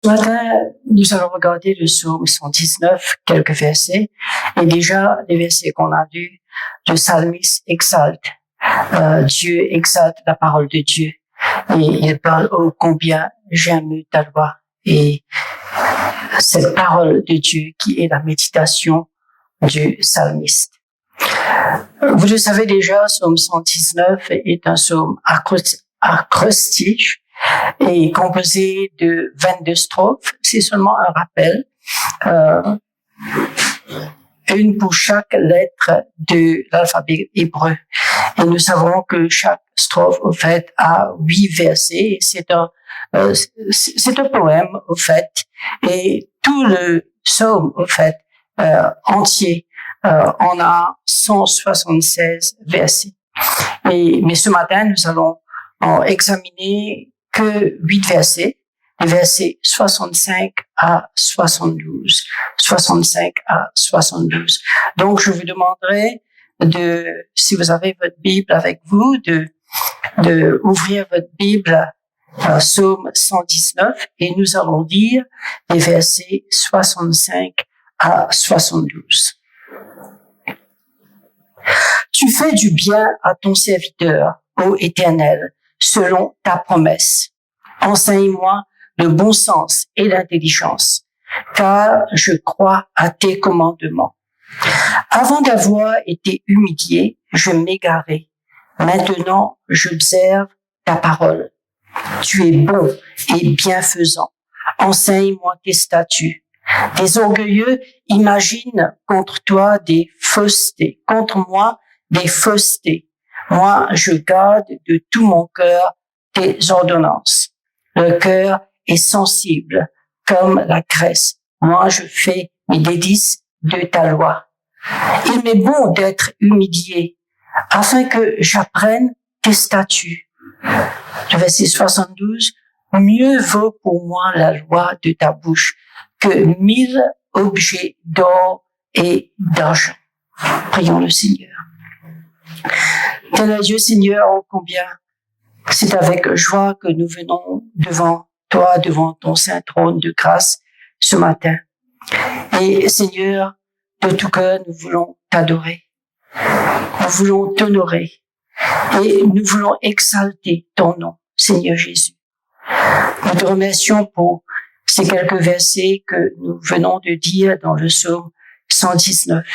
Ce matin, nous allons regarder le psaume 119, quelques versets. Et déjà, les versets qu'on a lus, le psalmiste exalte Dieu, exalte la parole de Dieu. Et il parle ô combien j'aime ta loi. Et cette parole de Dieu qui est la méditation du psalmiste. Vous le savez déjà, psaume 119 est un psaume acrostiche et composé de 22 strophes. C'est seulement un rappel, une pour chaque lettre de l'alphabet hébreu. Et nous savons que chaque strophe, au fait, a 8 versets. C'est un poème, au fait. Et tout le psaume, au fait, entier, on a 176 versets. Mais ce matin, nous allons examiner que 8 versets, les versets 65 à 72. 65 à 72. Donc, je vous demanderai si vous avez votre Bible avec vous, de ouvrir votre Bible à Psaume 119 et nous allons lire les versets 65 à 72. Tu fais du bien à ton serviteur, ô Éternel, selon ta promesse. Enseigne-moi le bon sens et l'intelligence, car je crois à tes commandements. Avant d'avoir été humilié, je m'égarais. Maintenant, j'observe ta parole. Tu es bon et bienfaisant. Enseigne-moi tes statuts. Des orgueilleux imaginent contre toi des faussetés, contre moi des faussetés. Moi, je garde de tout mon cœur tes ordonnances. Le cœur est sensible comme la graisse. Moi, je fais mes délices de ta loi. Il m'est bon d'être humilié afin que j'apprenne tes statuts. Le verset 72, mieux vaut pour moi la loi de ta bouche que 1000 objets d'or et d'argent. Prions le Seigneur. Tel Dieu, Seigneur, oh combien c'est avec joie que nous venons devant toi, devant ton saint trône de grâce ce matin. Et Seigneur, de tout cœur, nous voulons t'adorer. Nous voulons t'honorer. Et nous voulons exalter ton nom, Seigneur Jésus. Nous te remercions pour ces quelques versets que nous venons de dire dans le psaume 119.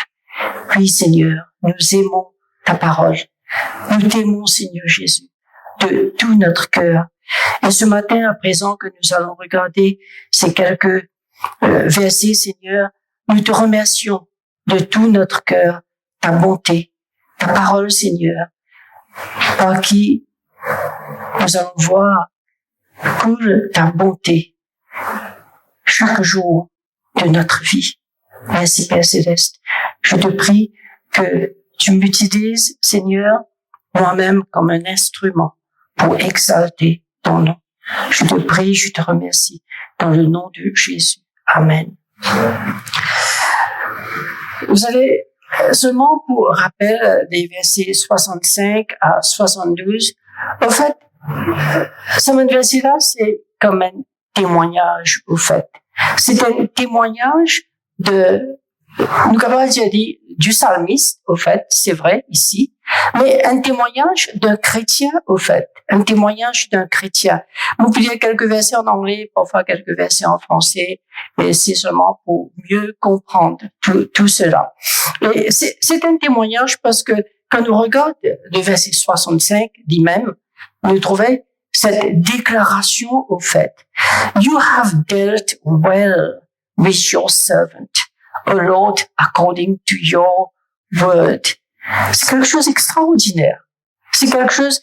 Oui, Seigneur, nous aimons ta parole. Nous t'aimons, Seigneur Jésus, de tout notre cœur. Et ce matin, à présent que nous allons regarder ces quelques versets, Seigneur, nous te remercions de tout notre cœur, ta bonté, ta parole, Seigneur, par qui nous allons voir coule ta bonté chaque jour de notre vie. Merci, Père Céleste. Je te prie que tu m'utilises, Seigneur, moi-même comme un instrument pour exalter ton nom. Je te prie, je te remercie dans le nom de Jésus. Amen. Vous avez seulement pour rappel les versets 65 à 72. Au fait, ce verset-là, c'est comme un témoignage, au fait. C'est un témoignage nous avons déjà dit, du psalmiste, au fait, c'est vrai, ici, mais un témoignage d'un chrétien, au fait. Un témoignage d'un chrétien. Vous pouvez lire quelques versets en anglais, parfois quelques versets en français, et c'est seulement pour mieux comprendre tout cela. Et c'est un témoignage parce que quand nous regardons le verset 65 lui-même, nous trouvons cette déclaration au fait. You have dealt well with your servant, O Lord, according to your word. C'est quelque chose d'extraordinaire. C'est quelque chose,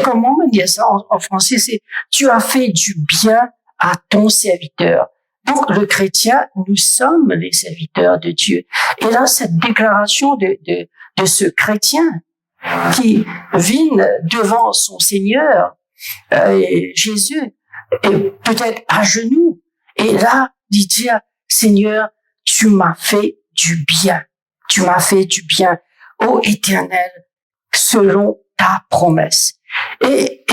comment on dit ça en français, c'est, tu as fait du bien à ton serviteur. Donc, le chrétien, nous sommes les serviteurs de Dieu. Et là, cette déclaration de ce chrétien qui vient devant son Seigneur, Jésus, et peut-être à genoux, et là, dit dire, Seigneur, tu m'as fait du bien. Tu m'as fait du bien, ô Éternel, selon ta promesse. Et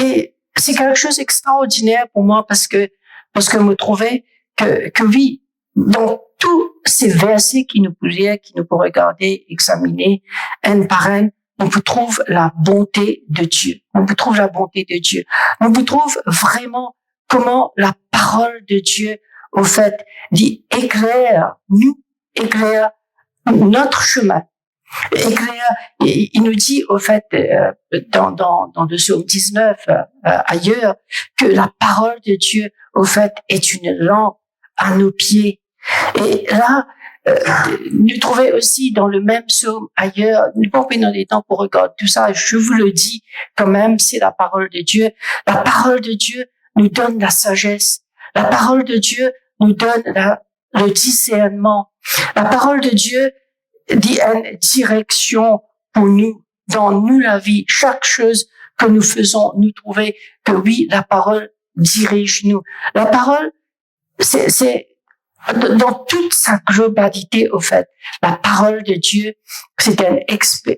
c'est quelque chose d'extraordinaire pour moi parce que parce que vous trouvez que oui, dans tous ces versets qui nous pourraient regarder, examiner, un par un, on vous trouve la bonté de Dieu. On vous trouve la bonté de Dieu. On vous trouve vraiment comment la parole de Dieu, au fait, dit éclaire notre chemin. Éclaire, il nous dit, au fait, dans le psaume 19, ailleurs, que la parole de Dieu, au fait, est une lampe à nos pieds. Et là, nous trouvons aussi dans le même psaume ailleurs, nous pouvons prendre des temps pour regarder tout ça, je vous le dis quand même, c'est la parole de Dieu. La parole de Dieu nous donne la sagesse. La parole de Dieu nous donne le discernement. La parole de Dieu dit une direction pour nous, dans nous la vie. Chaque chose que nous faisons, nous trouvons que oui, la parole dirige nous. La parole, c'est dans toute sa globalité, au fait, la parole de Dieu, c'est une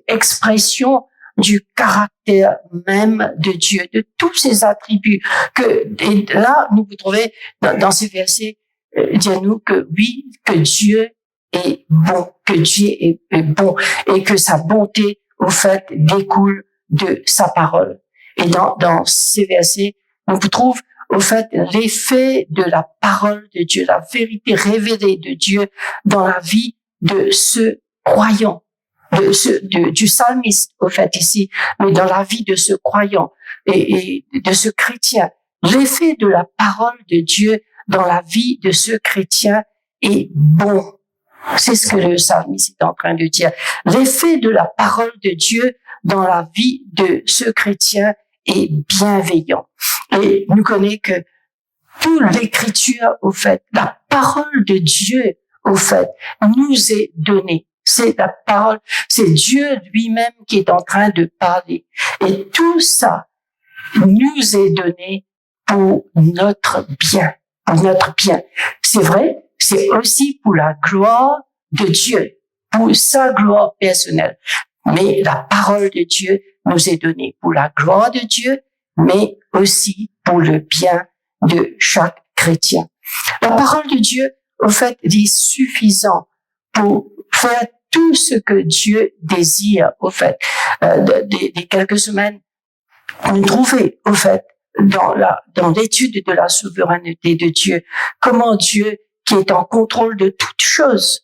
expression du caractère même de Dieu, de tous ses attributs. Et là, nous vous trouvez dans ces versets, dire-nous que oui, que Dieu est bon, que Dieu est bon, et que sa bonté, au fait, découle de sa parole. Et dans ces versets, on vous trouve au fait, l'effet de la parole de Dieu, la vérité révélée de Dieu dans la vie de ce croyant, du psalmiste, au fait, ici, mais dans la vie de ce croyant et de ce chrétien. L'effet de la parole de Dieu dans la vie de ce chrétien est bon. C'est ce que le psalmiste est en train de dire. L'effet de la parole de Dieu dans la vie de ce chrétien est bienveillant. Et nous connaissons que toute l'écriture, au fait, la parole de Dieu, au fait, nous est donnée. C'est la parole, c'est Dieu lui-même qui est en train de parler. Et tout ça nous est donné pour notre bien, pour notre bien. C'est vrai, c'est aussi pour la gloire de Dieu, pour sa gloire personnelle. Mais la parole de Dieu nous est donnée pour la gloire de Dieu, mais aussi pour le bien de chaque chrétien. La parole de Dieu, au fait, est suffisant pour faire tout ce que Dieu désire, au fait. Des quelques semaines, on trouvait, au fait, dans l'étude de la souveraineté de Dieu, comment Dieu, qui est en contrôle de toutes choses,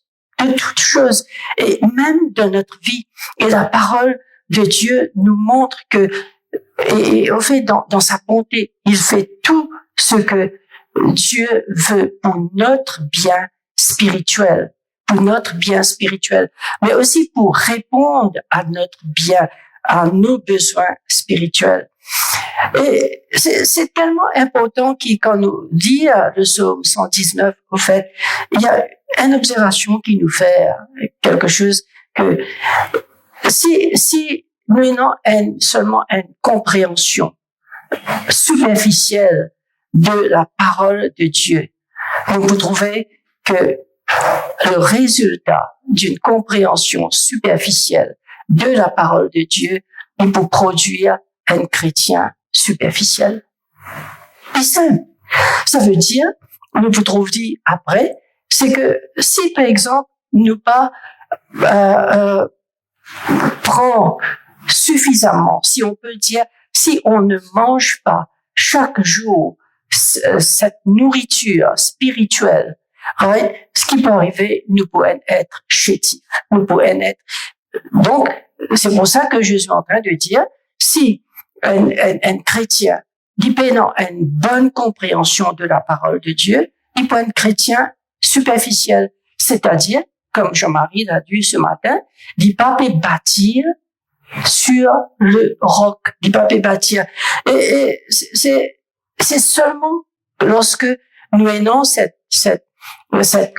et même de notre vie, et la parole de Dieu nous montre que, et au fait, dans sa bonté, il fait tout ce que Dieu veut pour notre bien spirituel, mais aussi pour répondre à notre bien, à nos besoins spirituels. Et c'est tellement important quand nous dit le psaume 119, au fait, il y a une observation qui nous fait quelque chose que si nous avons seulement une compréhension superficielle de la parole de Dieu, vous trouvez que le résultat d'une compréhension superficielle de la parole de Dieu est pour produire un chrétien superficiel. Et ça veut dire, nous vous trouve dit après, c'est que si par exemple nous pas prend suffisamment, si on peut dire, si on ne mange pas chaque jour cette nourriture spirituelle, right, ce qui peut arriver, nous pouvons être chétifs, nous pouvons être. Donc, c'est pour ça que je suis en train de dire, si un chrétien dépendant à une bonne compréhension de la parole de Dieu, il peut être un chrétien superficiel, c'est-à-dire, comme Jean-Marie l'a dit ce matin, il peut pas bâtir sur le roc, il peut pas bâtir. Et c'est seulement lorsque nous ayons cette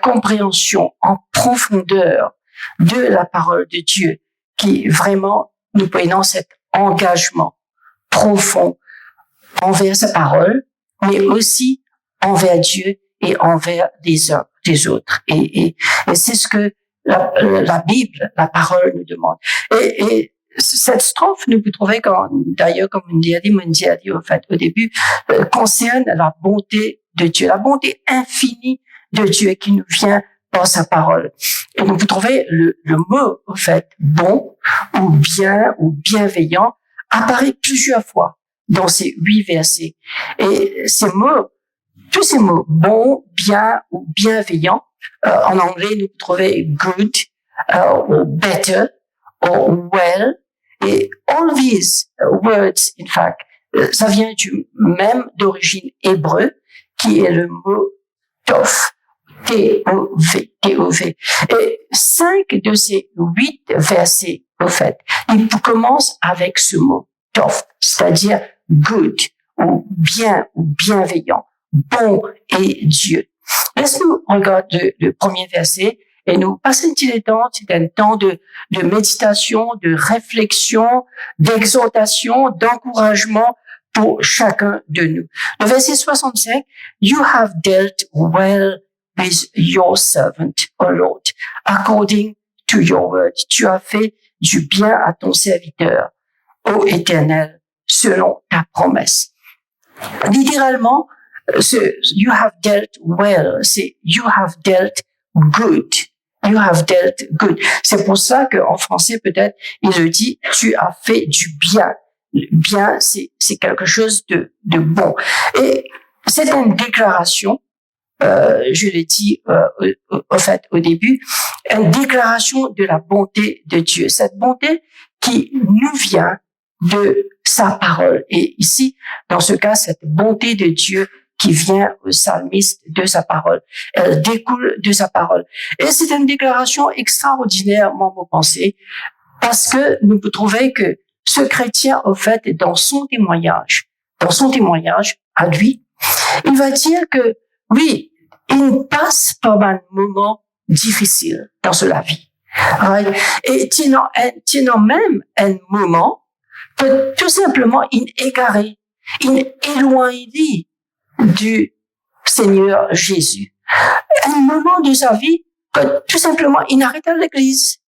compréhension en profondeur de la parole de Dieu qui vraiment nous prenons cet engagement profond envers sa parole, mais aussi envers Dieu et envers les autres. Et c'est ce que la Bible, la parole nous demande. Et cette strophe, nous vous trouvez d'ailleurs, comme on dit au fait, au début, concerne la bonté de Dieu, la bonté infinie de Dieu qui nous vient par sa parole. Et donc, vous trouvez le mot, en fait, bon, ou bien, ou bienveillant, apparaît plusieurs fois dans ces 8 versets. Et tous ces mots, bon, bien ou bienveillant, en anglais, nous trouvons good, ou better, ou well, et all these words, in fact, ça vient du même d'origine hébreu, qui est le mot tov, T-O-V, T-O-V. Et 5 de ces 8 versets, au fait, ils commencent avec ce mot tov, c'est-à-dire good, ou bien, ou bienveillant, bon et Dieu. Laisse-nous regarder le premier verset et nous passer un petit temps, c'est un temps de méditation, de réflexion, d'exhortation, d'encouragement pour chacun de nous. Le verset 65, You have dealt well with your servant, O Lord, according to your word. Tu as fait du bien à ton serviteur, ô Éternel, selon ta promesse. Littéralement, you have dealt well, c'est you have dealt good. You have dealt good. C'est pour ça qu'en français, peut-être, il le dit, tu as fait du bien. Bien, c'est quelque chose de bon. Et c'est une déclaration, je l'ai dit au fait au début, une déclaration de la bonté de Dieu. Cette bonté qui nous vient de sa parole. Et ici, dans ce cas, cette bonté de Dieu qui vient au psalmiste de sa parole. Elle découle de sa parole. Et c'est une déclaration extraordinairement pensée parce que nous pouvons trouver que ce chrétien, au fait, dans son témoignage à lui, il va dire que oui, il passe par un moment difficile dans sa vie. Et tenant même un moment que tout simplement il est égaré, il est éloigné du Seigneur Jésus. Un moment de sa vie que tout simplement il arrête à l'église.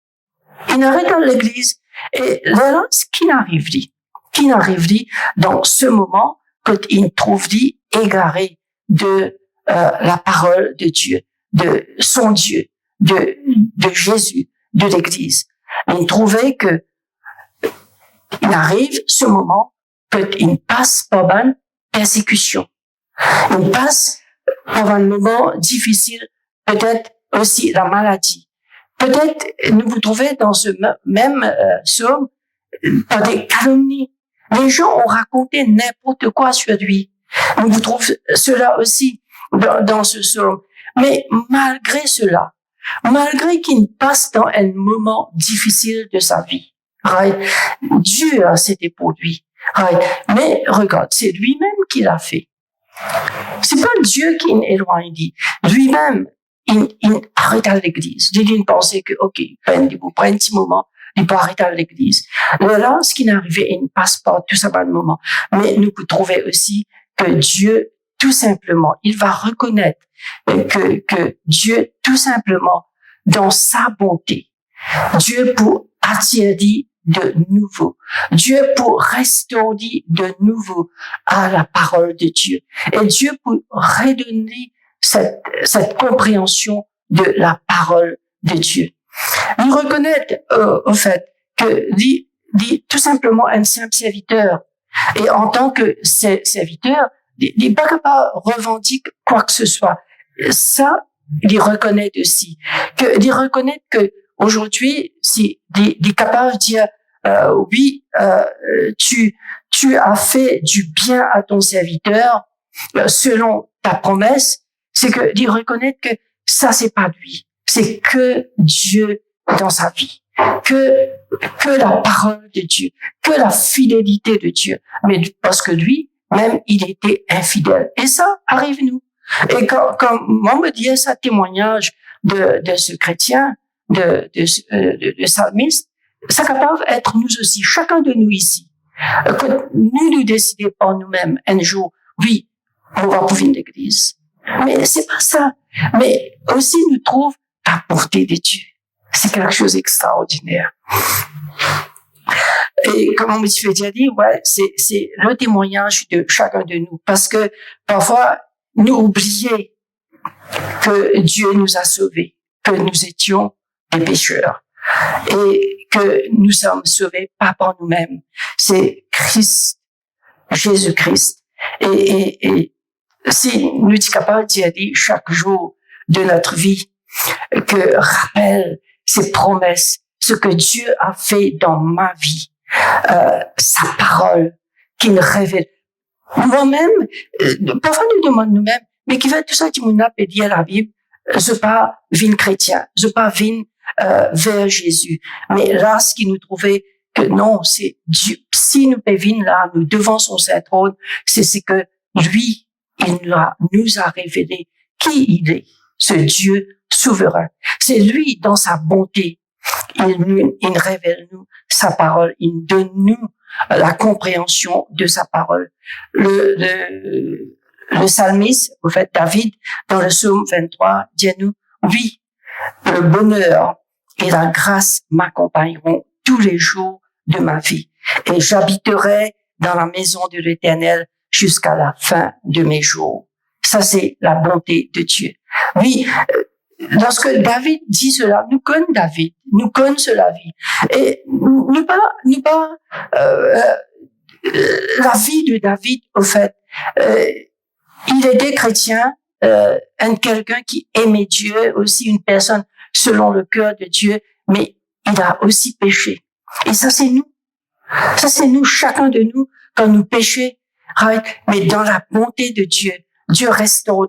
Il arrête à l'église. Et là, ce qui n'arrive dans ce moment qu'il trouve dit égaré de la parole de Dieu, de son Dieu, de Jésus, de l'église. Il trouvait que il arrive ce moment qu'il passe par une persécution. Il passe par un moment difficile, peut-être aussi la maladie. Peut-être nous vous trouvez dans ce même psaume par des calomnies. Les gens ont raconté n'importe quoi sur lui. On vous trouve cela aussi dans ce psaume. Mais malgré cela, malgré qu'il passe dans un moment difficile de sa vie, Dieu, c'était pour lui. Mais regarde, c'est lui-même qui l'a fait. C'est pas Dieu qui est éloigné. Lui-même, il arrête à l'église. Il pensait que, ok, il prend un petit moment, il peut arrêter à l'église. Là, ce qui est arrivé, il ne passe pas tout ça par le moment. Mais nous pouvons trouver aussi que Dieu, tout simplement, il va reconnaître que Dieu, tout simplement, dans sa bonté, Dieu pour attirer de nouveau, Dieu pour restaurer de nouveau à la parole de Dieu, et Dieu pour redonner cette compréhension de la parole de Dieu. Il reconnaît au fait que dit tout simplement un simple serviteur, et en tant que serviteur, il n'est pas capable de revendiquer quoi que ce soit. Ça, il reconnaît aussi. Il reconnaît que aujourd'hui, si il est capable de dire oui, tu as fait du bien à ton serviteur selon ta promesse, c'est que il reconnaît que ça c'est pas lui, c'est que Dieu dans sa vie, que la parole de Dieu, que la fidélité de Dieu, mais parce que lui même il était infidèle. Et ça arrive nous. Et quand on me dit ça témoignage de ce chrétien, de psalmiste, ça capable d'être nous aussi, chacun de nous ici, que nous décidions par nous-mêmes un jour, oui, on va pour une église. Mais c'est pas ça. Mais aussi nous trouve la portée de Dieu. C'est quelque chose d'extraordinaire. Et comme on me dit, ouais, c'est le témoignage de chacun de nous. Parce que parfois, nous oublier que Dieu nous a sauvés, que nous étions des pécheurs et que nous sommes sauvés pas par nous-mêmes. C'est Christ, Jésus-Christ. Et si nous sommes capables d'y aller chaque jour de notre vie, que rappelle ses promesses, ce que Dieu a fait dans ma vie, sa parole qui me révèle. Moi-même, parfois nous demandons nous-mêmes, mais qui fait tout ça, qui m'a dit à la Bible, je pas vin chrétien, je pas vin vers Jésus. Mais là, ce qui nous trouvait que non, c'est Dieu. Si nous pévins là, nous devant son saint trône, c'est que lui, il nous a révélé qui il est, ce Dieu souverain. C'est lui, dans sa bonté, il révèle nous sa parole, il donne nous la compréhension de sa parole. Le psalmiste, au fait, David, dans le psaume 23, dit à nous, oui, le bonheur et la grâce m'accompagneront tous les jours de ma vie, et j'habiterai dans la maison de l'Éternel jusqu'à la fin de mes jours. Ça, c'est la bonté de Dieu. Oui, lorsque David dit cela, nous connaissons David, nous connaissons la vie, et nous pas la vie de David, au fait, il était chrétien, quelqu'un qui aimait Dieu, aussi une personne selon le cœur de Dieu, mais il a aussi péché. Et ça, c'est nous. Ça, c'est nous, chacun de nous, quand nous péchons, right? Mais dans la bonté de Dieu, Dieu restaure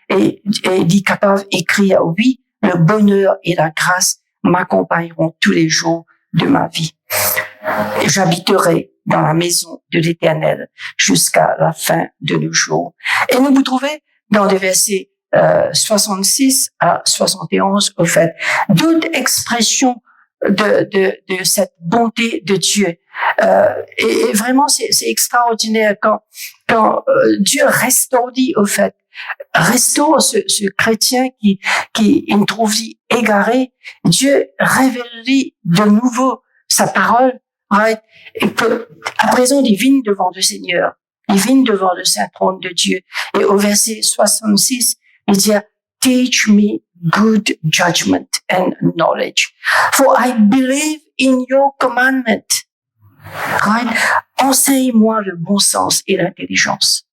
et dit capable d'écrire, oui, le bonheur et la grâce m'accompagneront tous les jours de ma vie. Et j'habiterai dans la maison de l'Éternel jusqu'à la fin de nos jours. Et nous vous trouvez dans les versets 66 à 71, au fait, d'autres expressions de cette bonté de Dieu. Et vraiment, c'est extraordinaire quand Dieu restaure, au fait, restaure ce chrétien qui il trouve égaré. Dieu révèle de nouveau sa parole, right? Et que, à présent, il vient devant le Seigneur. Il vient devant le saint trône de Dieu. Et au verset 66, il dit, teach me good judgment and knowledge, for I believe in your commandment. Right? Enseigne-moi le bon sens et l'intelligence.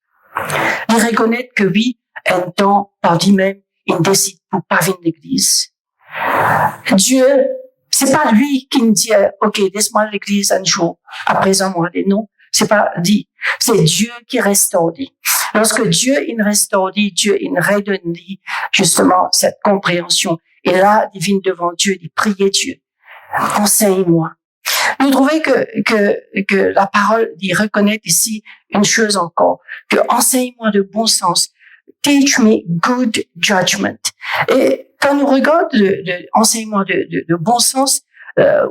Il reconnaît que oui, un temps, par lui-même, il décide pour pas venir l'église. Dieu, c'est pas lui qui me dit, OK, laisse-moi l'église un jour, à présent, moi, non. C'est pas dit. C'est Dieu qui restaure. Lorsque Dieu, il restaure, Dieu, il redonne, justement, cette compréhension. Et là, il vient devant Dieu, il prie Dieu. Enseigne-moi. Vous trouvez que la parole, il reconnaît ici une chose encore, que enseigne-moi de bon sens. Teach me good judgment. Et quand nous regardons l'enseignement de bon sens,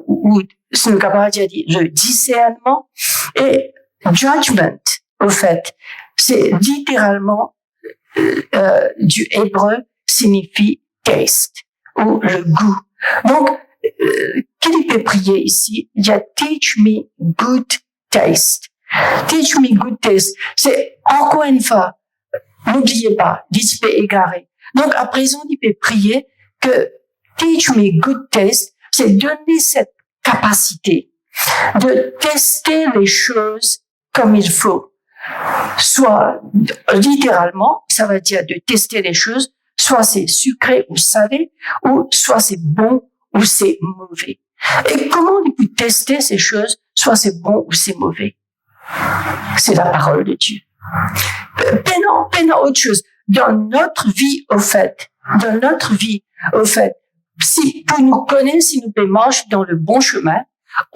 ou ce que nous avons dit, le discernement, et judgment, au fait, c'est littéralement, du hébreu, signifie taste, ou le goût. Donc, qu'il peut prier ici, il y a teach me good taste. Teach me good taste. C'est encore une fois, n'oubliez pas, il peut égarer. Donc, à présent, il peut prier que teach me good taste, c'est donner cette capacité de tester les choses comme il faut. Soit, littéralement, ça veut dire de tester les choses, soit c'est sucré ou salé, ou soit c'est bon ou c'est mauvais. Et comment on peut tester ces choses, soit c'est bon ou c'est mauvais? C'est la parole de Dieu. Peine autre chose. Dans notre vie, au fait, si pour nous connaître, si nous pouvons marcher dans le bon chemin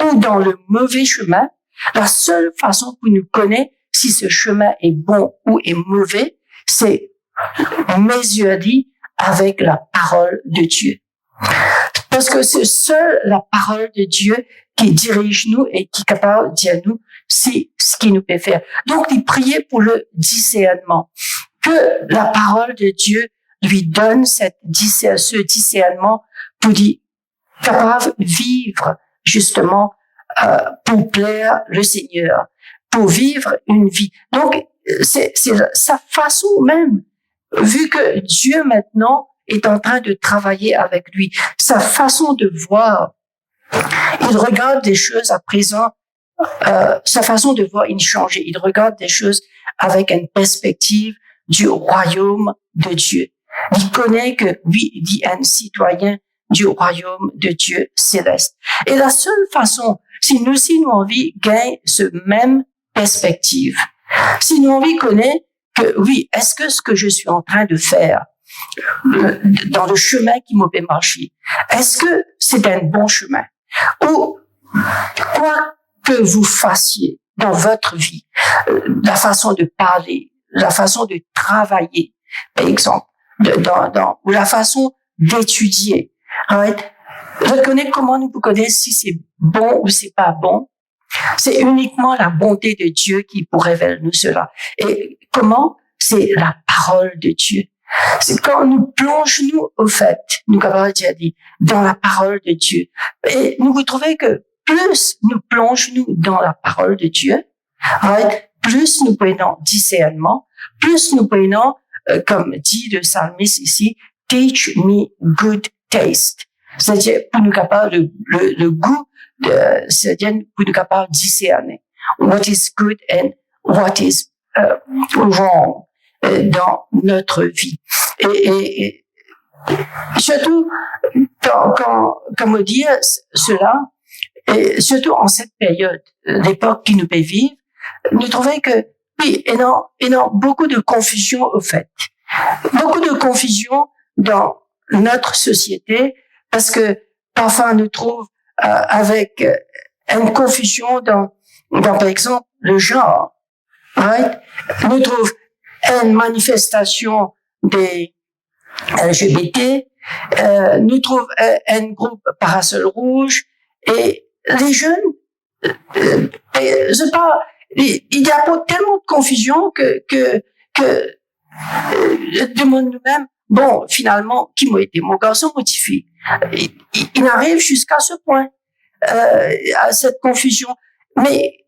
ou dans le mauvais chemin, la seule façon pour nous connaître si ce chemin est bon ou est mauvais, c'est mesurer avec la parole de Dieu. Parce que c'est seule la parole de Dieu qui dirige nous et qui est capable de dire nous c'est ce qu'il nous peut faire. Donc, il priait pour le discernement. Que la parole de Dieu lui donne ce discernement pour dire capable de vivre justement pour plaire le Seigneur, pour vivre une vie. Donc, c'est sa façon même vu que Dieu maintenant est en train de travailler avec lui, sa façon de voir, il regarde des choses à présent, sa façon de voir, il change. Il regarde des choses avec une perspective du royaume de Dieu. Il connaît que lui, il est un citoyen du royaume de Dieu céleste. Et la seule façon, si nous envie gagne ce même perspective, si nous envie connaît que oui, est-ce que ce que je suis en train de faire dans le chemin qui m'a fait marcher, est-ce que c'est un bon chemin? Ou quoi que vous fassiez dans votre vie, la façon de parler, la façon de travailler, par exemple, ou la façon d'étudier, right? Reconnaître comment nous connaissons si c'est bon ou c'est pas bon. C'est uniquement la bonté de Dieu qui pourrait révéler nous cela. Et comment? C'est la parole de Dieu. C'est quand nous plongeons au fait, nous avons déjà dit, dans la parole de Dieu. Et nous vous trouvez que plus nous plongeons dans la parole de Dieu, right, plus nous prenons discernement, plus nous prenons, comme dit le psalmiste ici, teach me good taste. C'est-à-dire, pour nous capables, le goût, c'est-à-dire, pour nous capables de discerner what is good and what is wrong dans notre vie. Et surtout, quand on dit cela, et surtout en cette période, l'époque qui nous fait vivre, nous trouvons que, oui, et non, beaucoup de confusion au fait. Beaucoup de confusion dans notre société, parce que parfois on nous trouve avec une confusion dans par exemple le genre, right? Nous trouve une manifestation des LGBT, nous trouve un groupe parasol rouge, et les jeunes, c'est pas, il y a pas tellement de confusion que demande nous-mêmes, bon, finalement, qui m'a été mon garçon, mon petite fille. Il arrive jusqu'à ce point, à cette confusion. Mais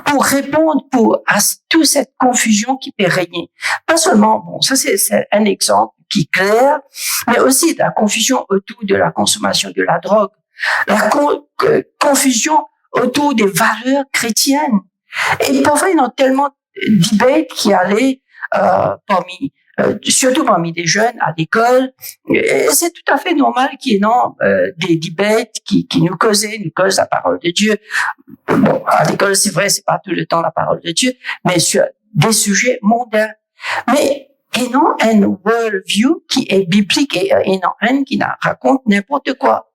pour répondre à toute cette confusion qui peut régner, pas seulement, bon, ça c'est un exemple qui est clair, mais aussi la confusion autour de la consommation de la drogue, la confusion autour des valeurs chrétiennes. Et parfois, il y a tellement de debates qui allaient surtout parmi des jeunes à l'école. Et c'est tout à fait normal qu'il y ait des debates qui nous causent la parole de Dieu. Bon, à l'école, c'est vrai, c'est pas tout le temps la parole de Dieu, mais sur des sujets mondains. Mais et non un worldview qui est biblique et non un qui raconte n'importe quoi,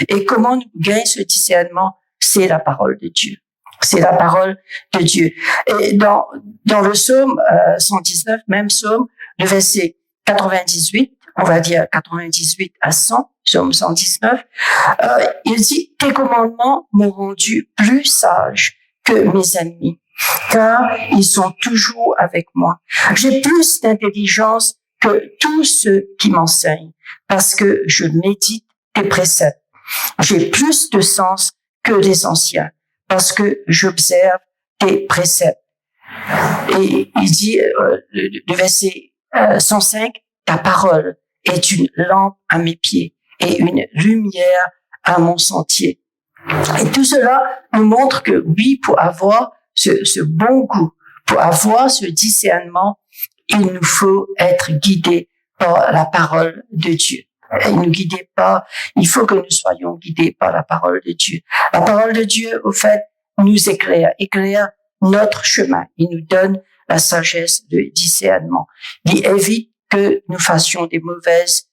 Et comment nous gagnons ce discernement? C'est la parole de Dieu. C'est la parole de Dieu. Et dans le psaume 119, même psaume, le verset 98, on va dire 98 à 100, psaume 119, il dit « Tes commandements m'ont rendu plus sage que mes ennemis, car ils sont toujours avec moi. J'ai plus d'intelligence que tous ceux qui m'enseignent, parce que je médite tes préceptes. J'ai plus de sens que les anciens, parce que j'observe tes préceptes. » Et il dit, le verset 105, « Ta parole est une lampe à mes pieds et une lumière à mon sentier. » Et tout cela nous montre que oui, pour avoir ce bon goût, pour avoir ce discernement, il nous faut être guidés par la parole de Dieu. Il faut que nous soyons guidés par la parole de Dieu. La parole de Dieu, au fait, nous éclaire notre chemin. Il nous donne la sagesse de discernement. Il évite que nous fassions des mauvaises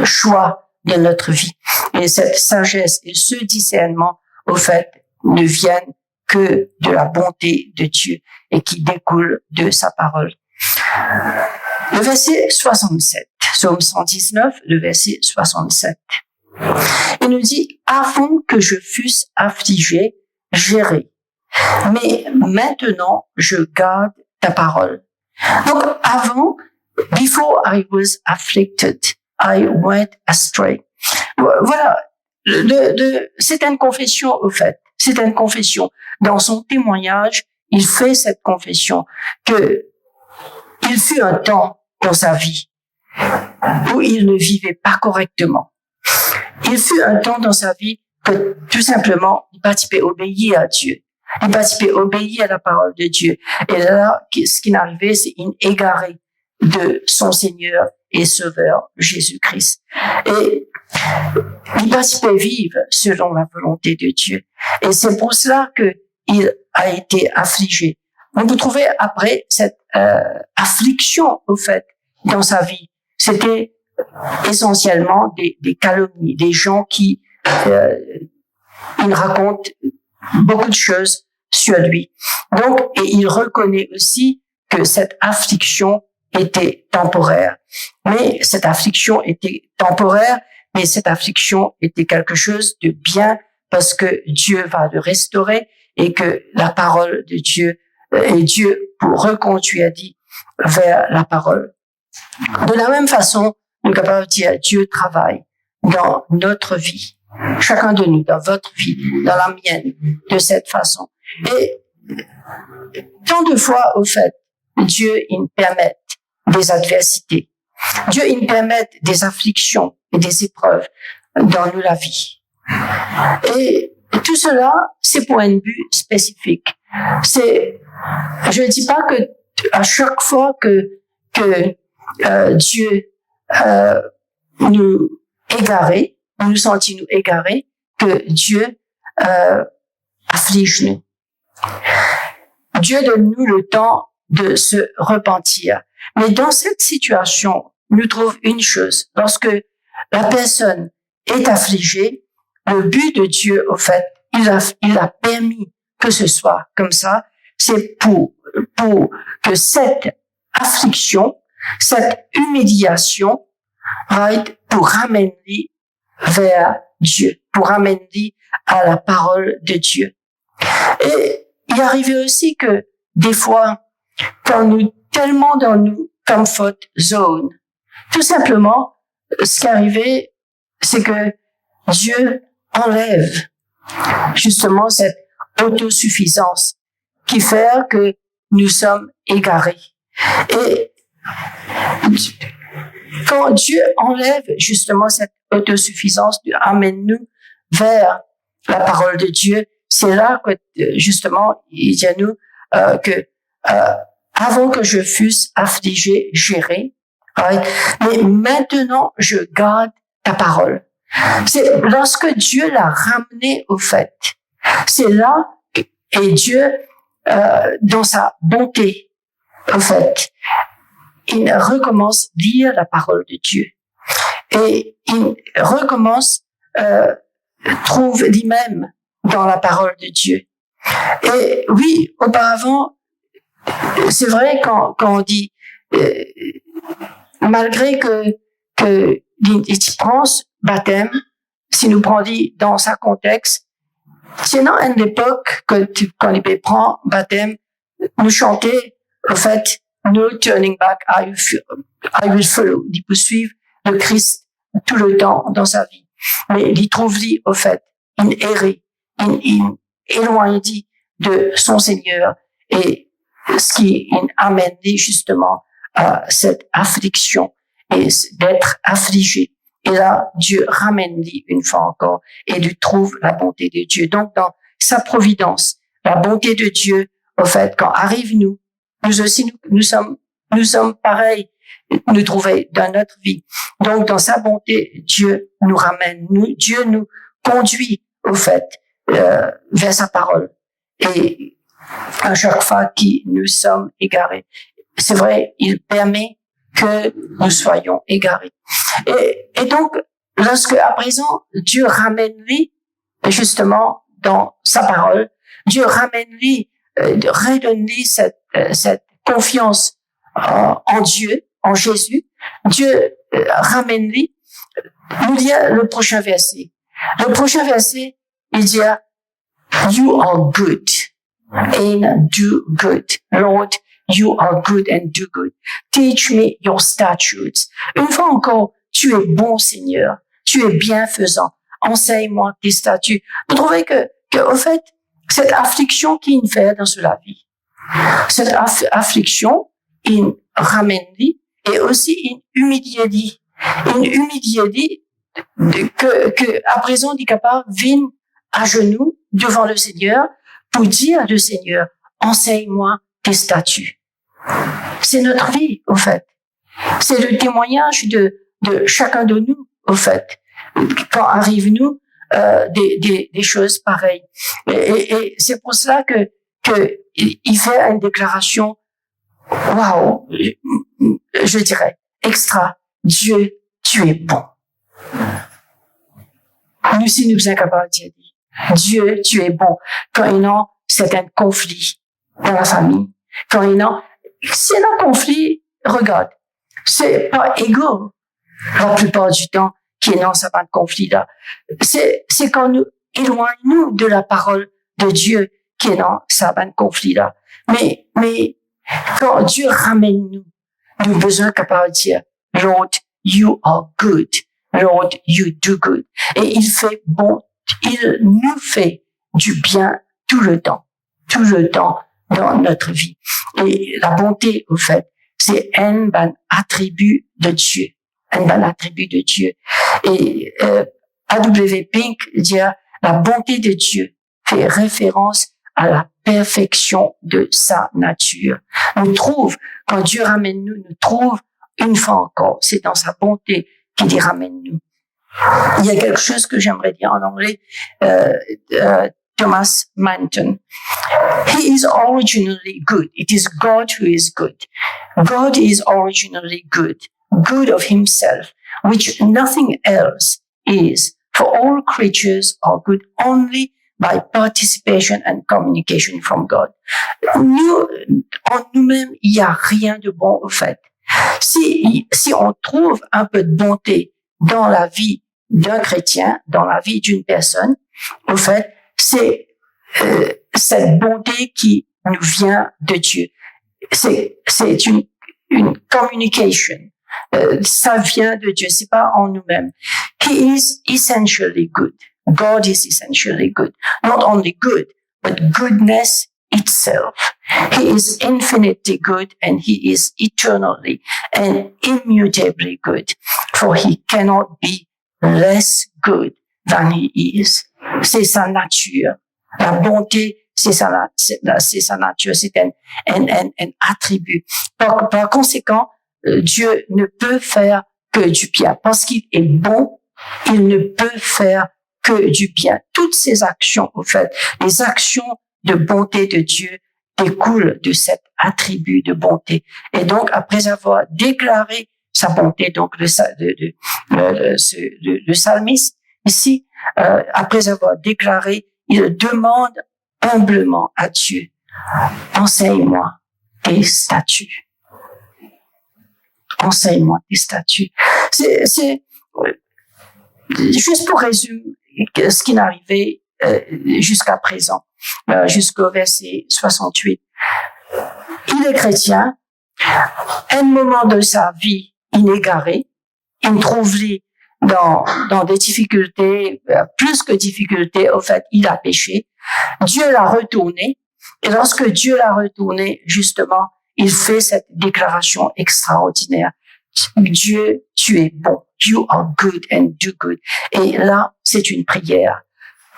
choix de notre vie. Et cette sagesse et ce discernement, au fait, ne viennent que de la bonté de Dieu et qui découle de sa parole. Le verset 67, psaume 119, le verset 67. Il nous dit, « Avant que je fusse affligé, j'irai. Mais maintenant, je garde ta parole. » Donc, avant, before I was afflicted, I went astray. Voilà. C'est une confession, au fait. C'est une confession. Dans son témoignage, il fait cette confession que il fut un temps dans sa vie où il ne vivait pas correctement. Il fut un temps dans sa vie que tout simplement, il participait obéir à Dieu. Il participait obéir à la parole de Dieu. Et là, ce qui n'arrivait, c'est une égaré de son Seigneur et Sauveur Jésus-Christ. Et il participait vivre selon la volonté de Dieu. Et c'est pour cela qu'il a été affligé. On peut trouver après cette affliction, au fait, dans sa vie. C'était essentiellement des calomnies, des gens qui il raconte beaucoup de choses sur lui. Donc, et il reconnaît aussi que cette affliction était temporaire. Mais cette affliction était temporaire, mais cette affliction était quelque chose de bien parce que Dieu va le restaurer et que la parole de Dieu et Dieu pour reconduire dit vers la parole. De la même façon, on est capable de dire Dieu travaille dans notre vie, chacun de nous, dans votre vie, dans la mienne, de cette façon. Et tant de fois, au fait, Dieu, il nous permet des adversités. Dieu, il nous permet des afflictions et des épreuves dans nous la vie. Et tout cela, c'est pour un but spécifique. Je ne dis pas que à chaque fois que Dieu nous égarés, nous sentit nous égarés, que Dieu afflige nous. Dieu donne nous le temps de se repentir. Mais dans cette situation, nous trouvons une chose. Lorsque la personne est affligée, le but de Dieu, au fait, il a permis que ce soit comme ça, c'est pour que cette affliction, cette humiliation, pour ramener vers Dieu, pour ramener à la parole de Dieu. Et il arrivait aussi que des fois, quand nous tellement dans nos comfort zone, tout simplement, ce qui arrivait, c'est que Dieu enlève justement cette autosuffisance qui fait que nous sommes égarés. Et quand Dieu enlève justement cette autosuffisance, amène-nous vers la parole de Dieu, c'est là que justement il dit à nous que avant que je fusse affligé, j'irai, mais maintenant je garde ta parole. C'est lorsque Dieu l'a ramené au fait, c'est là et Dieu dans sa bonté, au fait, il recommence à lire la parole de Dieu et il recommence trouve lui-même dans la parole de Dieu. Et oui, auparavant, c'est vrai quand on dit malgré que l'indifférence baptême, si nous prenons dans sa contexte, c'est dans une époque que quand il prend baptême, nous chanter au fait no turning back, I will follow, il peut suivre le Christ tout le temps dans sa vie. Mais il trouve au fait une erré, une éloigné de son Seigneur et ce qui amène justement à cette affliction et d'être affligé. Et là, Dieu ramène une fois encore et lui trouve la bonté de Dieu. Donc, dans sa providence, la bonté de Dieu, au fait, quand arrive nous aussi, nous sommes pareils, nous trouver dans notre vie. Donc, dans sa bonté, Dieu nous ramène, Dieu nous conduit, au fait, vers sa parole. Et à chaque fois que nous sommes égarés, c'est vrai, il permet que nous soyons égarés. Et donc, lorsque à présent, Dieu ramène lui, justement, dans sa parole, Dieu ramène lui, redonne lui cette confiance en Dieu, en Jésus. Dieu ramène lui, nous dit le prochain verset. Le prochain verset, il dit, you are good and do good. Lord, you are good and do good. Teach me your statutes. Une fois encore, tu es bon, Seigneur. Tu es bienfaisant. Enseigne-moi tes statuts. Vous trouvez que, au fait, cette affliction qu'il fait dans la vie, cette affliction, il ramène-lui, et aussi une humilité. Une humilité que à présent, on est capable de venir à genoux devant le Seigneur pour dire au Seigneur, enseigne-moi tes statuts. C'est notre vie, au fait. C'est le témoignage de chacun de nous, au fait. Quand arrivent nous des choses pareilles. Et c'est pour cela que il fait une déclaration, waouh, je dirais, extra. Dieu, tu es bon. Nous, si nous sommes capables de dire, Dieu, tu es bon. Quand il y a certains conflits dans la famille, quand il y a, c'est un conflit, regarde, c'est pas égaux la plupart du temps qui est dans ce conflit-là. C'est quand nous éloignons de la parole de Dieu qui est dans ce conflit-là. Mais quand Dieu ramène nous, nous avons besoin capable de dire, Lord, you are good. Lord, you do good. Et il fait bon, il nous fait du bien tout le temps dans notre vie. Et la bonté, au fait, c'est un attribut de Dieu. Un attribut de Dieu. Et A.W. Pink dit, la bonté de Dieu fait référence à la perfection de sa nature. On trouve, quand Dieu ramène nous trouve une fois encore, c'est dans sa bonté qu'il y ramène nous. Il y a quelque chose que j'aimerais dire en anglais, Thomas Manton. He is originally good. It is God who is good. God is originally good, good of himself, which nothing else is. For all creatures are good only by participation and communication from God. Nous, en nous-mêmes, il n'y a rien de bon au fait. Si on trouve un peu de bonté dans la vie d'un chrétien, dans la vie d'une personne, au fait, c'est cette bonté qui nous vient de Dieu. C'est une communication. Ça vient de Dieu, c'est pas en nous-mêmes. He is essentially good. God is essentially good. Not only good, but goodness itself. He is infinitely good and he is eternally and immutably good. For he cannot be less good than he is. C'est sa nature. La bonté, c'est sa nature, c'est un attribut. Par conséquent, Dieu ne peut faire que du bien. Parce qu'il est bon, il ne peut faire que du bien. Toutes ces actions, au fait, les actions de bonté de Dieu découlent de cet attribut de bonté. Et donc, après avoir déclaré sa bonté, donc le psalmiste, ici, après avoir déclaré, il demande humblement à Dieu, enseigne-moi tes statuts. Enseigne-moi tes statuts. C'est juste pour résumer ce qui est arrivé jusqu'à présent, jusqu'au verset 68. Il est chrétien, à un moment de sa vie inégaré, il trouve dans des difficultés, plus que difficultés, au fait, il a péché. Dieu l'a retourné. Et lorsque Dieu l'a retourné, justement, il fait cette déclaration extraordinaire. Dieu, tu es bon. You are good and do good. Et là, c'est une prière.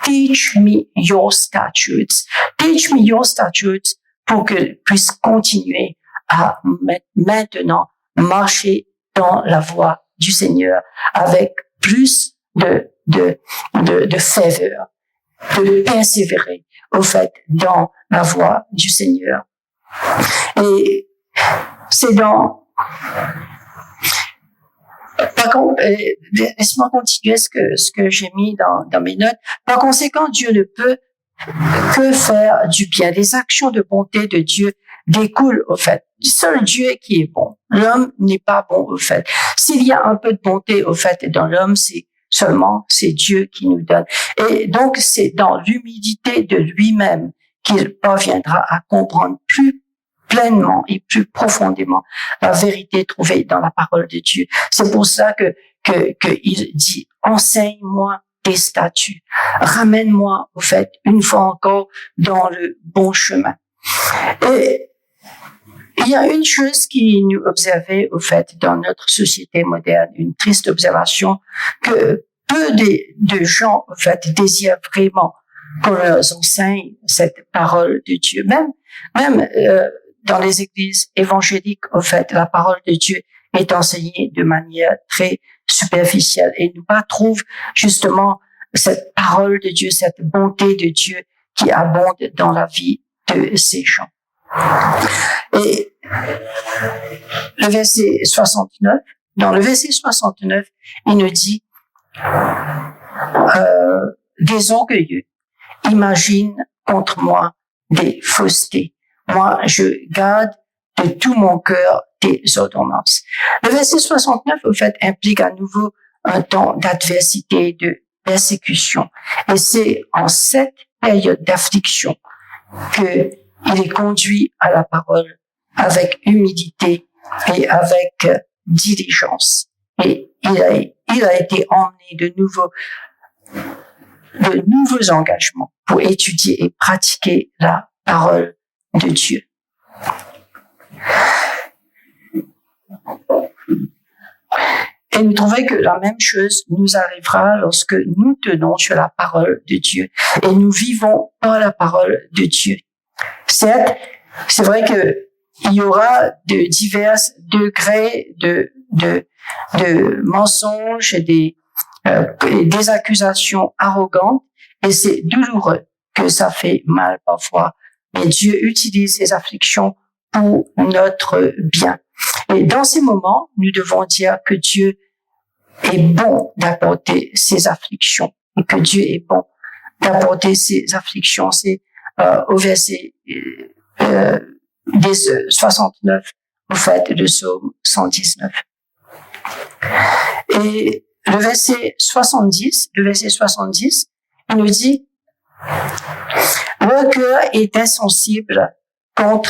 Teach me your statutes. Teach me your statutes pour que je puisse continuer à maintenant marcher dans la voie du Seigneur avec plus de faveur, de persévérer, au fait, dans la voie du Seigneur. Et c'est par contre, laisse-moi continuer ce que j'ai mis dans mes notes. Par conséquent, Dieu ne peut que faire du bien. Les actions de bonté de Dieu découlent, au fait, du seul Dieu qui est bon. L'homme n'est pas bon, au fait. S'il y a un peu de bonté, au fait, dans l'homme, c'est Dieu qui nous donne. Et donc, c'est dans l'humilité de lui-même qu'il parviendra à comprendre plus pleinement et plus profondément la vérité trouvée dans la parole de Dieu. C'est pour ça que il dit, enseigne-moi tes statuts. Ramène-moi, au fait, une fois encore, dans le bon chemin. Et Il y a une chose qui nous observait, au fait, dans notre société moderne, une triste observation, que peu de gens, au fait, désirent vraiment qu'on leur enseigne cette parole de Dieu. Même dans les églises évangéliques, au fait, la parole de Dieu est enseignée de manière très superficielle et nous pas trouve justement cette parole de Dieu, cette bonté de Dieu qui abonde dans la vie de ces gens. Et le verset 69, dans le verset 69, il nous dit des orgueilleux imaginent contre moi des faussetés. Moi, je garde de tout mon cœur tes ordonnances. Le verset 69, au fait, implique à nouveau un temps d'adversité, de persécution. Et c'est en cette période d'affliction que il est conduit à la parole avec humilité et avec diligence. Et il a été emmené de nouveaux engagements pour étudier et pratiquer la parole de Dieu. Et nous trouvons que la même chose nous arrivera lorsque nous tenons sur la parole de Dieu et nous vivons par la parole de Dieu. Certes, c'est vrai que il y aura de divers degrés de mensonges et des accusations arrogantes, et c'est douloureux que ça fait mal parfois. Mais Dieu utilise ces afflictions pour notre bien. Et dans ces moments, nous devons dire que Dieu est bon d'apporter ces afflictions et que Dieu est bon d'apporter ces afflictions. C'est au verset 69, au fait, de Psaume 119. Et le verset 70, il nous dit, le cœur est insensible comme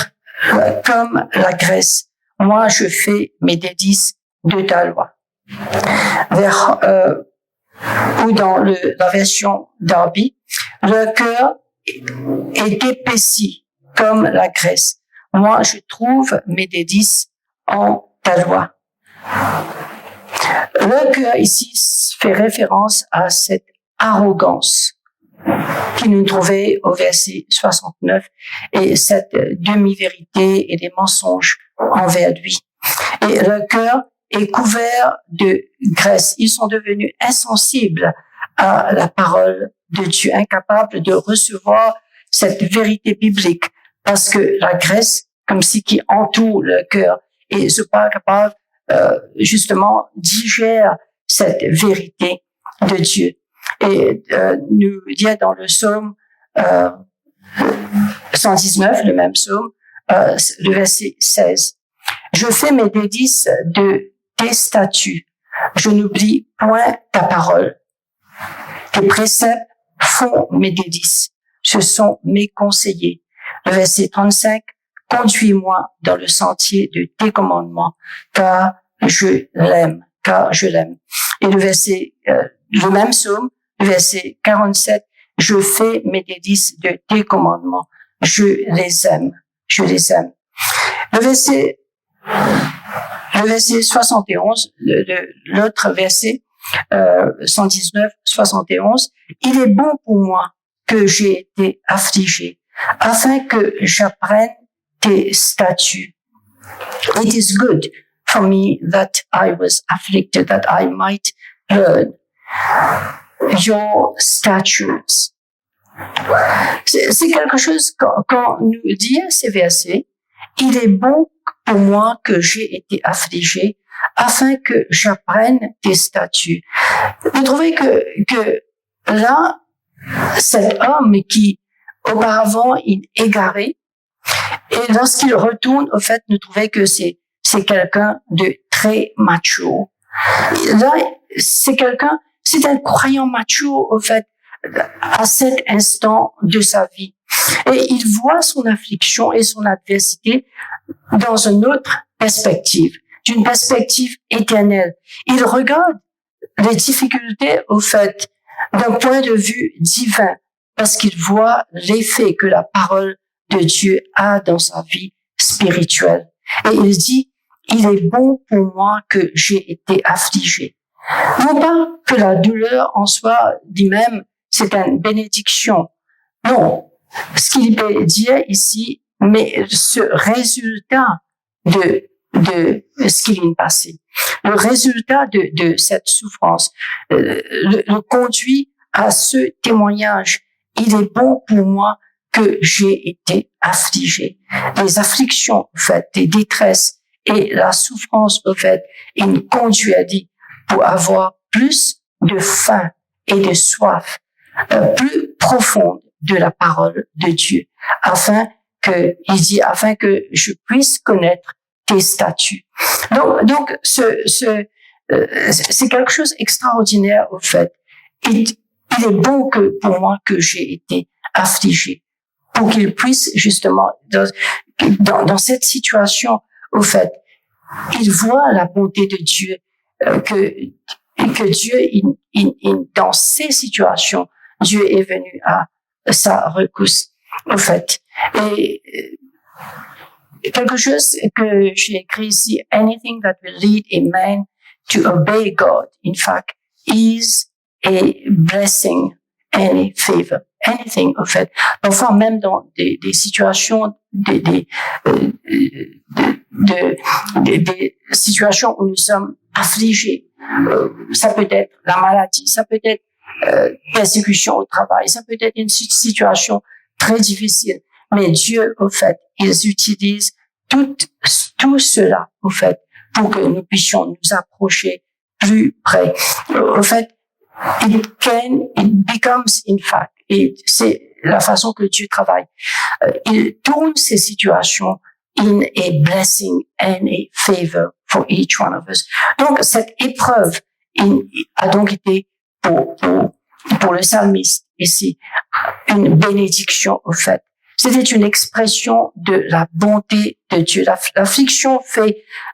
la graisse. Moi, je fais mes délices de ta loi. Ou dans la version Darby, le cœur est épaissi comme la graisse. Moi, je trouve mes délices en ta loi. Le cœur ici fait référence à cette arrogance qui nous trouvait au verset 69 et cette demi-vérité et des mensonges envers lui. Et le cœur est couvert de graisse. Ils sont devenus insensibles à la parole de Dieu, incapables de recevoir cette vérité biblique parce que la graisse, comme si qui entoure le cœur, et ce pas capable justement digère cette vérité de Dieu. Et nous dit dans le psaume 119, le même psaume, le verset 16, je fais mes délices de tes statuts, je n'oublie point ta parole. Tes préceptes font mes délices, ce sont mes conseillers. Le verset 35, conduis-moi dans le sentier de tes commandements, car je l'aime. Et le même psaume, le verset 47, je fais mes délices de tes commandements, je les aime. Le verset 71, l'autre verset, 119, 71, il est bon pour moi que j'ai été affligé, afin que j'apprenne tes statuts. It is good for me that I was afflicted, that I might learn your statutes. C'est quelque chose quand nous dit ces versets, il est bon pour moi que j'ai été affligé afin que j'apprenne tes statuts. Vous trouvez que là, cet homme qui auparavant il égarait, et lorsqu'il retourne, au fait, nous trouvons que c'est quelqu'un de très macho. Là, c'est un croyant macho, au fait, à cet instant de sa vie. Et il voit son affliction et son adversité dans une autre perspective, d'une perspective éternelle. Il regarde les difficultés, au fait, d'un point de vue divin, parce qu'il voit l'effet que la parole de Dieu a dans sa vie spirituelle. Et il dit, il est bon pour moi que j'ai été affligé. Non pas que la douleur en soi lui-même, c'est une bénédiction. Non. Ce qu'il peut dire ici, mais ce résultat de ce qui vient de passer, le résultat de cette souffrance, le conduit à ce témoignage. Il est bon pour moi que j'ai été affligé. Les afflictions, en fait, les détresses et la souffrance, en fait, il nous conduit à dire pour avoir plus de faim et de soif, plus profonde de la parole de Dieu, afin que je puisse connaître tes statuts. Donc, c'est quelque chose d'extraordinaire, au fait. Il est bon pour moi que j'ai été affligé, pour qu'il puisse justement, dans cette situation, au fait, il voit la bonté de Dieu, que Dieu, dans ces situations, Dieu est venu à sa rescousse, au fait. Et quelque chose que j'ai écrit ici, anything that will lead a man to obey God, in fact, is a blessing and a favor. Anything, en fait. Parfois, même dans des situations, des situations où nous sommes affligés, ça peut être la maladie, ça peut être persécution au travail, ça peut être une situation très difficile. Mais Dieu, au fait, ils utilisent tout cela, au fait, pour que nous puissions nous approcher plus près. Au fait, it becomes, in fact, et c'est la façon que Dieu travaille. Il tourne ces situations in a blessing and a favor for each one of us. Donc, cette épreuve a donc été pour le psalmiste ici une bénédiction, au fait. C'était une expression de la bonté de Dieu. L'affliction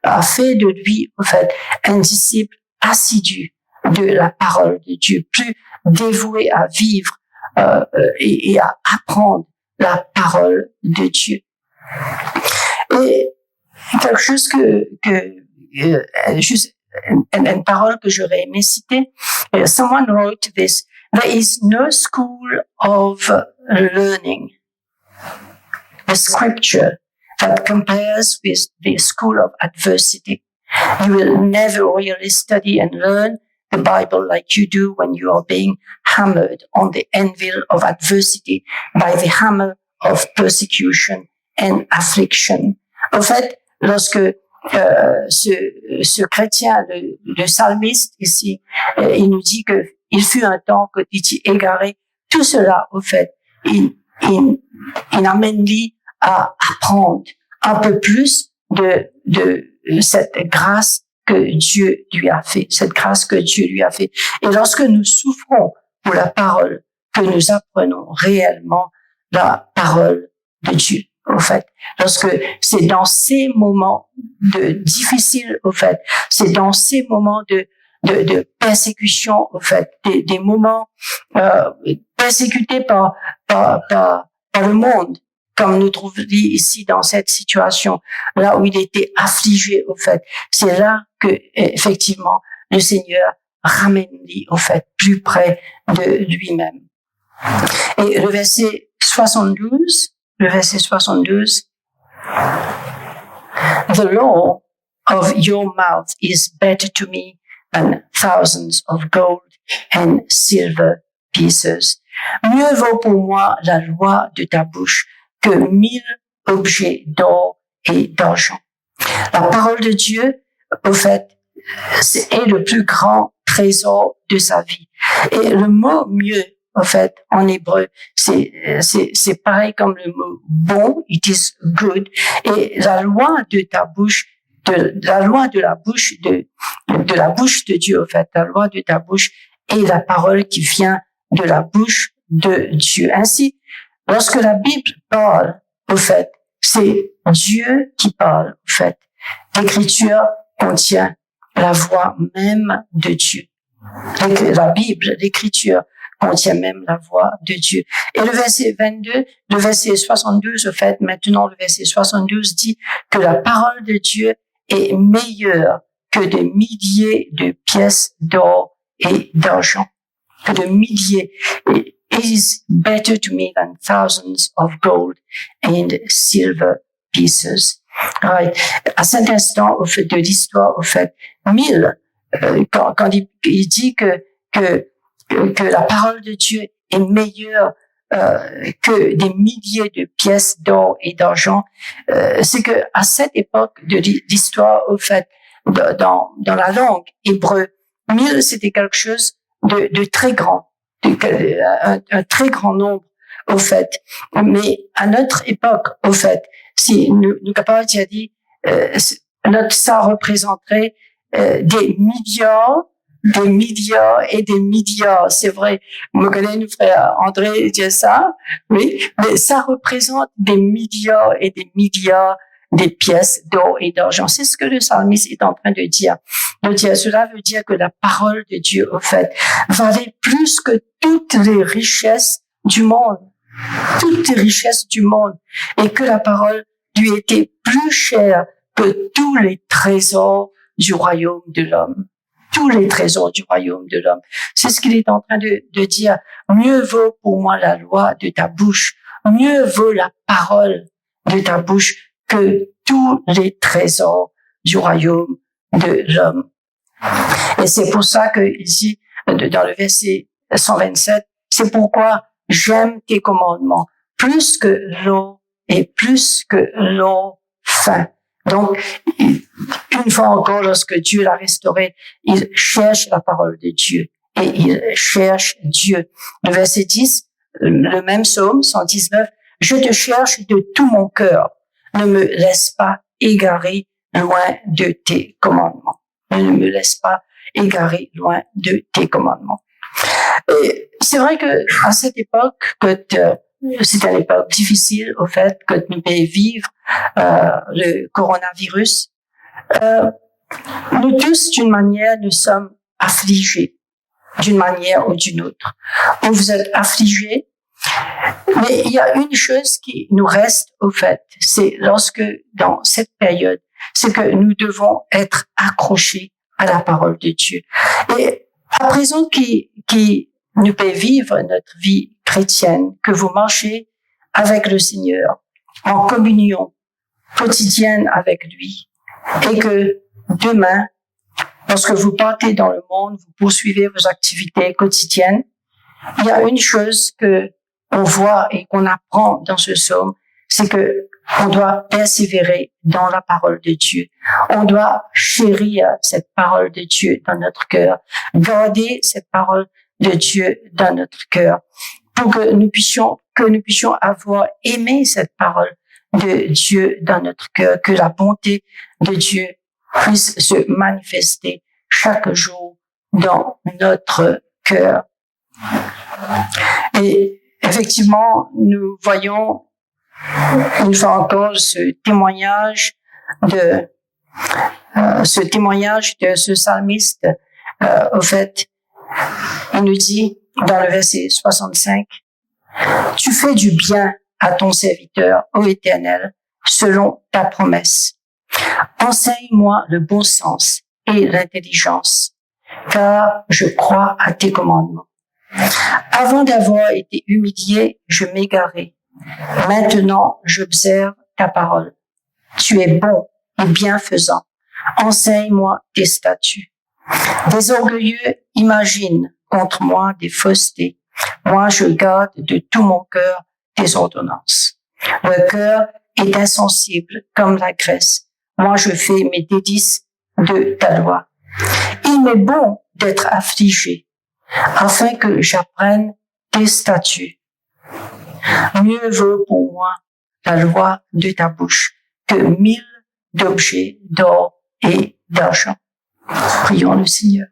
a fait de lui, au fait, un disciple assidu de la parole de Dieu, plus dévoué à vivre et à apprendre la parole de Dieu. Et quelque chose juste une parole que j'aurais aimé citer. Someone wrote this: there is no school of learning, the scripture, that compares with the school of adversity. You will never really study and learn the Bible like you do when you are being hammered on the anvil of adversity by the hammer of persecution and affliction. En fait, lorsque ce chrétien, le psalmiste ici, il nous dit que il fut un temps que il était égaré. Tout cela, au fait, il amène lui à apprendre un peu plus de cette grâce que Dieu lui a fait, cette grâce que Dieu lui a fait. Et lorsque nous souffrons pour la parole, que nous apprenons réellement la parole de Dieu, au fait. Lorsque c'est dans ces moments difficiles, au fait, c'est dans ces moments de persécution, au fait, des moments persécutés par le monde, comme nous trouvons ici dans cette situation, là où il était affligé, au fait. C'est là que, effectivement, le Seigneur ramène lui, au fait, plus près de lui-même. Et le verset 72, The law of your mouth is better to me than thousands of gold and silver pieces. Mieux vaut pour moi la loi de ta bouche que 1000 objets d'or et d'argent. La parole de Dieu, au fait, est le plus grand trésor de sa vie. Et le mot mieux, en fait, en hébreu, c'est pareil comme le mot bon, it is good. Et la loi de ta bouche, la loi de la bouche de Dieu, en fait, la loi de ta bouche est la parole qui vient de la bouche de Dieu. Ainsi, lorsque la Bible parle, au fait, c'est Dieu qui parle, au fait. L'Écriture contient la voix même de Dieu. La Bible, l'Écriture, contient même la voix de Dieu. Et le verset 22, le verset 72, au fait, maintenant le verset 72 dit que la parole de Dieu est meilleure que de milliers de pièces d'or et d'argent. Que de milliers. It is better to me than thousands of gold and silver pieces. Right. À cet instant, au fait, de l'histoire, au fait, 1000, quand il dit que la parole de Dieu est meilleure que des milliers de pièces d'or et d'argent, c'est que à cette époque de l'histoire, au fait, dans la langue hébreu, 1000 c'était quelque chose de très grand, un très grand nombre, au fait. Mais à notre époque, au fait, si nous capables de dire, ça représenterait des milliards et des milliards. C'est vrai, me connais, nous frère André dit ça, oui, mais ça représente des milliards et des milliards des pièces d'or et d'argent. C'est ce que le psalmiste est en train de dire. Cela veut dire que la parole de Dieu, au fait, valait plus que toutes les richesses du monde. Toutes les richesses du monde. Et que la parole lui était plus chère que tous les trésors du royaume de l'homme. Tous les trésors du royaume de l'homme. C'est ce qu'il est en train de dire. Mieux vaut pour moi la loi de ta bouche. Mieux vaut la parole de ta bouche que tous les trésors du royaume de l'homme. Et c'est pour ça que ici, dans le verset 127, c'est pourquoi j'aime tes commandements plus que l'eau et plus que l'eau fin. Donc, une fois encore, lorsque Dieu l'a restauré, il cherche la parole de Dieu et il cherche Dieu. Le verset 10, le même psaume, 119, je te cherche de tout mon cœur. Ne me laisse pas égarer loin de tes commandements. Ne me laisse pas égarer loin de tes commandements. Et c'est vrai que à cette époque, c'est une époque difficile, au fait, que nous devons vivre le coronavirus. Nous tous, d'une manière, nous sommes affligés, d'une manière ou d'une autre. Ou vous êtes affligés, mais il y a une chose qui nous reste, au fait, c'est lorsque, dans cette période, c'est que nous devons être accrochés à la parole de Dieu. Et à présent qui nous peut vivre notre vie chrétienne, que vous marchez avec le Seigneur, en communion quotidienne avec lui, et que demain, lorsque vous partez dans le monde, vous poursuivez vos activités quotidiennes, il y a une chose que on voit et qu'on apprend dans ce psaume, c'est que on doit persévérer dans la parole de Dieu. On doit chérir cette parole de Dieu dans notre cœur, garder cette parole de Dieu dans notre cœur, pour que nous puissions avoir aimé cette parole de Dieu dans notre cœur, que la bonté de Dieu puisse se manifester chaque jour dans notre cœur. Et effectivement, nous voyons une fois encore ce témoignage de ce psalmiste. Au fait, il nous dit dans le verset 65, « Tu fais du bien à ton serviteur, ô Éternel, selon ta promesse. Enseigne-moi le bon sens et l'intelligence, car je crois à tes commandements. Avant d'avoir été humilié, je m'égarais. Maintenant, j'observe ta parole. Tu es bon et bienfaisant. Enseigne-moi tes statuts. Des orgueilleux imaginent contre moi des faussetés. Moi, je garde de tout mon cœur tes ordonnances. Le cœur est insensible comme la graisse. Moi, je fais mes délices de ta loi. Il m'est bon d'être affligé, afin que j'apprenne tes statuts. Mieux vaut pour moi la loi de ta bouche que 1000 d'objets d'or et d'argent. Prions le Seigneur.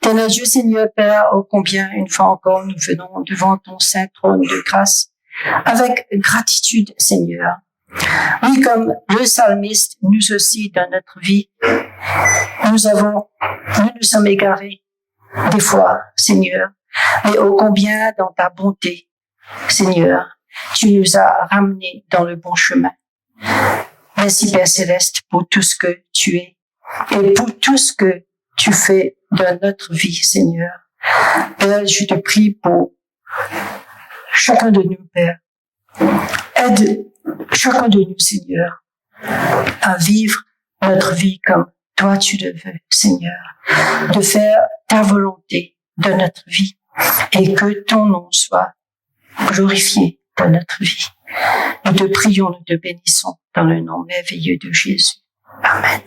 Éternel Dieu, Seigneur Père, ô combien une fois encore nous venons devant ton saint trône de grâce avec gratitude, Seigneur. Oui, comme le psalmiste, nous aussi, dans notre vie, nous nous sommes égarés des fois, Seigneur, mais ô combien dans ta bonté, Seigneur, tu nous as ramenés dans le bon chemin. Merci Père Céleste pour tout ce que tu es et pour tout ce que tu fais dans notre vie, Seigneur. Père, je te prie pour chacun de nous, Père. Aide chacun de nous, Seigneur, à vivre notre vie comme toi tu le veux, Seigneur, de faire ta volonté dans notre vie et que ton nom soit glorifié dans notre vie. Nous te prions, nous te bénissons dans le nom merveilleux de Jésus. Amen.